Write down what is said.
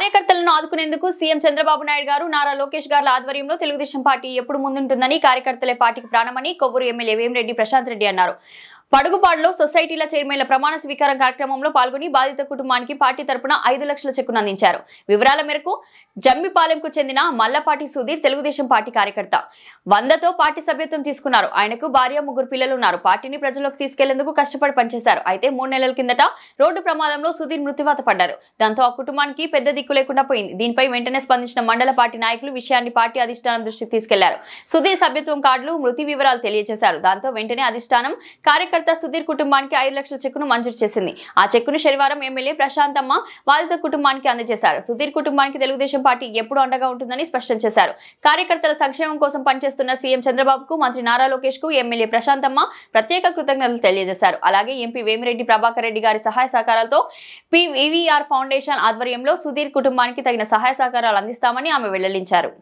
కార్యకర్తలను ఆదుకునేందుకు సీఎం చంద్రబాబు నాయుడు గారు నారా లోకేష్ గారి ఆధ్వర్యంలో తెలుగుదేశం పార్టీ ఎప్పుడు ముందుంటుందని కార్యకర్తలే పార్టీకి ప్రాణమని కొవ్వూరు ఎమ్మెల్యే వేమిరెడ్డి ప్రశాంత్ రెడ్డి అన్నారు. పడుగుపాడులో సొసైటీల చైర్మన్ల ప్రమాణ స్వీకారం కార్యక్రమంలో పాల్గొని బాధిత కుటుంబానికి పార్టీ తరపున 5 లక్షల చెక్కును అందించారు. వివరాల మేరకు జమ్మిపాలెంకు చెందిన మల్లపాటి సుధీర్ తెలుగుదేశం పార్టీ కార్యకర్త 100తో పార్టీ సభ్యత్వం తీసుకున్నారు. ఆయనకు భార్య, 3 పిల్లలు ఉన్నారు. పార్టీని ప్రజల్లోకి తీసుకెళ్లేందుకు కష్టపడి పనిచేశారు. అయితే 3 నెలల కిందట రోడ్డు ప్రమాదంలో సుధీర్ మృత్యువాత పడ్డారు. దాంతో ఆ కుటుంబానికి పెద్ద దిక్కు లేకుండా పోయింది. దీనిపై వెంటనే స్పందించిన మండల పార్టీ నాయకులు విషయాన్ని పార్టీ అధిష్టానం దృష్టికి తీసుకెళ్లారు. సుధీర్ సభ్యత్వం కార్డులు, మృతి వివరాలు తెలియజేశారు. దాంతో వెంటనే అధిష్టానం కార్యకర్త సుధీర్ కుటుంబానికి 5 లక్షల చెక్కును మంజూరు చేసింది. ఆ చెక్కును శనివారం ఎమ్మెల్యే ప్రశాంతమ్మ బాధిత కుటుంబానికి అందజేశారు. సుధీర్ కుటుంబానికి తెలుగుదేశం పార్టీ ఎప్పుడు అండగా ఉంటుందని స్పష్టం చేశారు. కార్యకర్తల సంక్షేమం కోసం పనిచేస్తున్న సీఎం చంద్రబాబుకు, మంత్రి నారా లోకేష్ కు ఎమ్మెల్యే ప్రశాంతమ్మ ప్రత్యేక కృతజ్ఞతలు తెలియజేశారు. అలాగే ఎంపీ వేమిరెడ్డి ప్రభాకర్ రెడ్డి గారి సహాయ సహకారాలతో PVR ఫౌండేషన్ ఆధ్వర్యంలో సుధీర్ కుటుంబానికి తగిన సహాయ సహకారాలు అందిస్తామని ఆమె వెల్లడించారు.